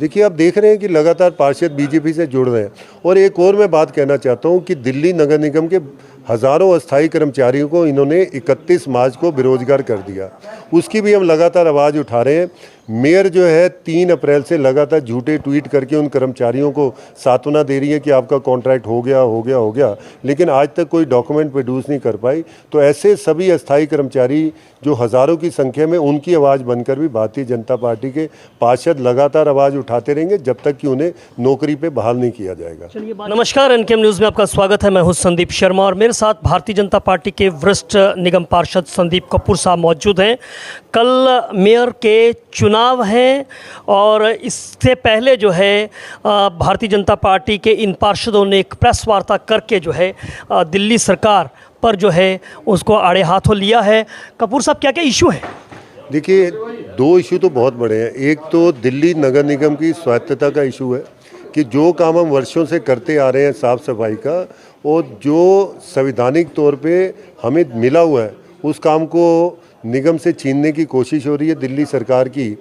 देखिए, आप देख रहे हैं कि लगातार पार्षद बीजेपी से जुड़ रहे हैं। और एक और मैं बात कहना चाहता हूं कि दिल्ली नगर निगम के हज़ारों अस्थायी कर्मचारियों को इन्होंने 31 मार्च को बेरोजगार कर दिया। उसकी भी हम लगातार आवाज़ उठा रहे हैं। मेयर जो है 3 अप्रैल से लगातार झूठे ट्वीट करके उन कर्मचारियों को सांत्वना दे रही है कि आपका कॉन्ट्रैक्ट हो गया, लेकिन आज तक कोई डॉक्यूमेंट प्रोड्यूस नहीं कर पाई। तो ऐसे सभी अस्थायी कर्मचारी जो हज़ारों की संख्या में, उनकी आवाज़ बनकर भी भारतीय जनता पार्टी के पार्षद लगातार आवाज़ उठाते रहेंगे जब तक कि उन्हें नौकरी पे बहाल नहीं किया जाएगा। नमस्कार, एनकेएम न्यूज़ में आपका स्वागत है। मैं हूं संदीप शर्मा और मेरे साथ भारतीय जनता पार्टी के वरिष्ठ निगम पार्षद संदीप कपूर साहब मौजूद हैं। कल मेयर के चुनाव हैं और इससे पहले जो है भारतीय जनता पार्टी के इन पार्षदों ने एक प्रेस वार्ता करके जो है दिल्ली सरकार पर जो है उसको आड़े हाथों लिया है। कपूर साहब, क्या क्या इशू है? देखिए, 2 इशू तो बहुत बड़े हैं। एक तो दिल्ली नगर निगम की स्वायत्तता का इशू है कि जो काम हम वर्षों से करते आ रहे हैं साफ़ सफाई का, और जो संवैधानिक तौर पे हमें मिला हुआ है, उस काम को निगम से छीनने की कोशिश हो रही है दिल्ली सरकार की।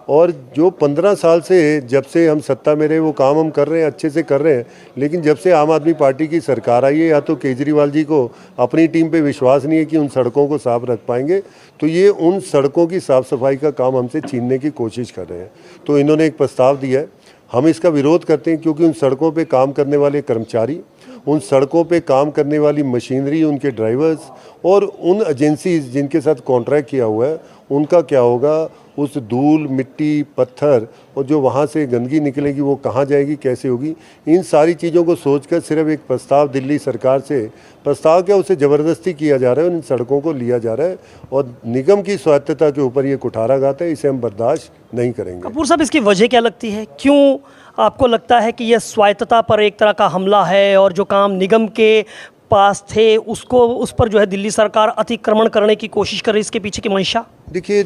और जो 15 साल से, जब से हम सत्ता में रहे, वो काम हम कर रहे हैं, अच्छे से कर रहे हैं। लेकिन जब से आम आदमी पार्टी की सरकार आई है, या तो केजरीवाल जी को अपनी टीम पे विश्वास नहीं है कि उन सड़कों को साफ रख पाएंगे, तो ये उन सड़कों की साफ़ सफाई का काम हमसे छीनने की कोशिश कर रहे हैं। तो इन्होंने एक प्रस्ताव दिया है, हम इसका विरोध करते हैं क्योंकि उन सड़कों पे काम करने वाले कर्मचारी, उन सड़कों पे काम करने वाली मशीनरी, उनके ड्राइवर्स और उन एजेंसीज जिनके साथ कॉन्ट्रैक्ट किया हुआ है, उनका क्या होगा? उस धूल, मिट्टी, पत्थर और जो वहाँ से गंदगी निकलेगी वो कहाँ जाएगी, कैसे होगी? इन सारी चीज़ों को सोचकर सिर्फ एक प्रस्ताव दिल्ली सरकार से, प्रस्ताव क्या, उसे ज़बरदस्ती किया जा रहा है और इन सड़कों को लिया जा रहा है और निगम की स्वायत्तता के ऊपर ये कुठाराघात है। इसे हम बर्दाश्त नहीं करेंगे। कपूर साहब, इसकी वजह क्या लगती है? क्यों आपको लगता है कि यह स्वायत्तता पर एक तरह का हमला है और जो काम निगम के पास थे उसको, उस पर जो है दिल्ली सरकार अतिक्रमण करने की कोशिश कर रही है? इसके पीछे की मंशा? देखिए,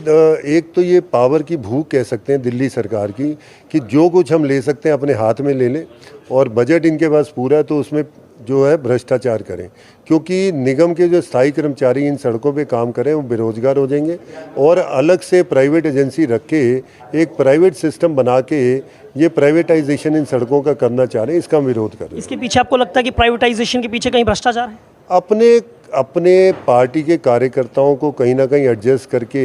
एक तो ये पावर की भूख कह सकते हैं दिल्ली सरकार की, कि जो कुछ हम ले सकते हैं अपने हाथ में ले लें, और बजट इनके पास पूरा है तो उसमें जो है भ्रष्टाचार करें। क्योंकि निगम के जो स्थायी कर्मचारी इन सड़कों पे काम करें वो बेरोजगार हो जाएंगे, और अलग से प्राइवेट एजेंसी रख के एक प्राइवेट सिस्टम बना के ये प्राइवेटाइजेशन इन सड़कों का करना चाह रहे हैं। इसका हम विरोध कर रहे हैं। इसके पीछे आपको लगता है कि प्राइवेटाइजेशन के पीछे कहीं भ्रष्टाचार है? अपने पार्टी के कार्यकर्ताओं को कहीं ना कहीं एडजस्ट करके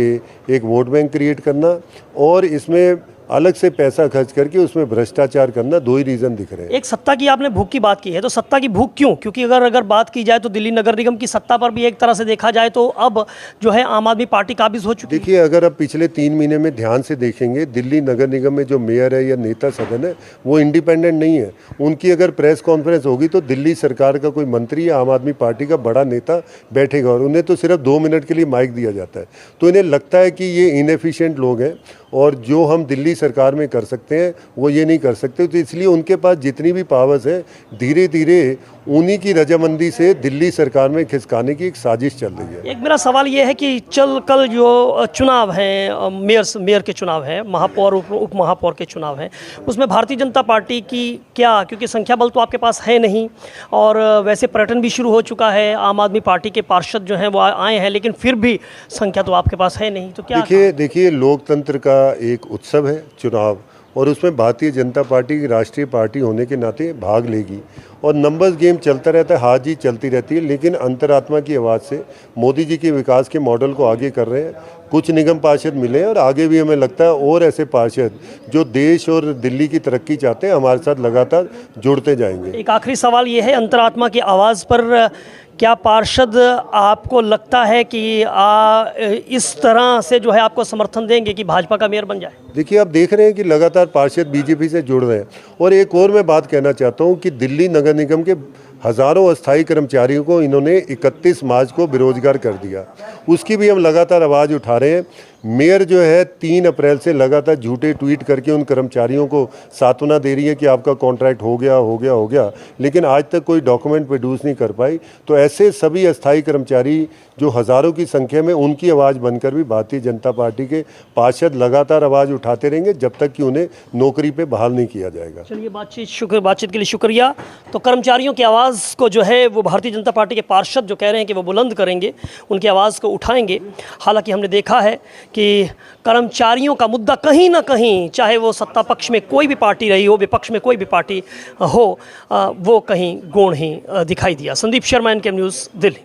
एक वोट बैंक क्रिएट करना और इसमें अलग से पैसा खर्च करके उसमें भ्रष्टाचार करना, 2 ही रीज़न दिख रहे हैं। एक सत्ता की आपने भूख की बात की है, तो सत्ता की भूख क्यों? क्योंकि अगर बात की जाए तो दिल्ली नगर निगम की सत्ता पर भी एक तरह से देखा जाए तो अब जो है आम आदमी पार्टी काबिज हो चुकी है। देखिए, अगर आप पिछले 3 महीने में ध्यान से देखेंगे, दिल्ली नगर निगम में जो मेयर है या नेता सदन है वो इंडिपेंडेंट नहीं है। उनकी अगर प्रेस कॉन्फ्रेंस होगी तो दिल्ली सरकार का कोई मंत्री या आम आदमी पार्टी का बड़ा नेता बैठेगा और उन्हें तो सिर्फ 2 मिनट के लिए माइक दिया जाता है। तो इन्हें लगता है कि ये इनएफिशिएंट लोग हैं और जो हम दिल्ली सरकार में कर सकते हैं वो ये नहीं कर सकते। तो इसलिए उनके पास जितनी भी पावर्स है, धीरे धीरे उन्हीं की रजामंदी से दिल्ली सरकार में खिसकाने की एक साजिश चल रही है। एक मेरा सवाल ये है कि कल जो चुनाव हैं, मेयर के चुनाव हैं, महापौर उप महापौर के चुनाव हैं, उसमें भारतीय जनता पार्टी की क्या, क्योंकि संख्या बल तो आपके पास है नहीं और वैसे पर्यटन भी शुरू हो चुका है, आम आदमी पार्टी के पार्षद जो हैं वो आए हैं, लेकिन फिर भी संख्या तो आपके पास है नहीं, तो क्या? देखिए, लोकतंत्र का एक उत्सव है चुनाव, और उसमें भारतीय जनता पार्टी की राष्ट्रीय पार्टी होने के नाते भाग लेगी और नंबर्स गेम चलता रहता है, हार जीत चलती रहती है। लेकिन अंतरात्मा की आवाज़ से मोदी जी के विकास के मॉडल को आगे कर रहे हैं। कुछ निगम पार्षद मिले हैं और आगे भी हमें लगता है और ऐसे पार्षद जो देश और दिल्ली की तरक्की चाहते हैं हमारे साथ लगातार जुड़ते जाएंगे। एक आखिरी सवाल ये है, अंतरात्मा की आवाज़ पर क्या पार्षद आपको लगता है कि इस तरह से जो है आपको समर्थन देंगे कि भाजपा का मेयर बन जाए? देखिए, आप देख रहे हैं कि लगातार पार्षद बीजेपी से जुड़ रहे हैं। और एक और मैं बात कहना चाहता हूं कि दिल्ली नगर निगम के हज़ारों अस्थायी कर्मचारियों को इन्होंने 31 मार्च को बेरोजगार कर दिया। उसकी भी हम लगातार आवाज़ उठा रहे हैं। मेयर जो है 3 अप्रैल से लगातार झूठे ट्वीट करके उन कर्मचारियों को सांत्वना दे रही है कि आपका कॉन्ट्रैक्ट हो गया, लेकिन आज तक कोई डॉक्यूमेंट प्रोड्यूस नहीं कर पाई। तो ऐसे सभी अस्थायी कर्मचारी जो हज़ारों की संख्या में, उनकी आवाज़ बनकर भी भारतीय जनता पार्टी के पार्षद लगातार आवाज़ उठाते रहेंगे जब तक कि उन्हें नौकरी पे बहाल नहीं किया जाएगा। चलिए, बातचीत के लिए शुक्रिया। तो कर्मचारियों की आवाज़ को जो है वो भारतीय जनता पार्टी के पार्षद जो कह रहे हैं कि वो बुलंद करेंगे, उनकी आवाज़ को उठाएंगे। हालांकि हमने देखा है कि कर्मचारियों का मुद्दा कहीं ना कहीं, चाहे वो सत्ता पक्ष में कोई भी पार्टी रही हो, विपक्ष में कोई भी पार्टी हो, वो कहीं गौण ही दिखाई दिया। Sandeep Sharma, NK news, Delhi.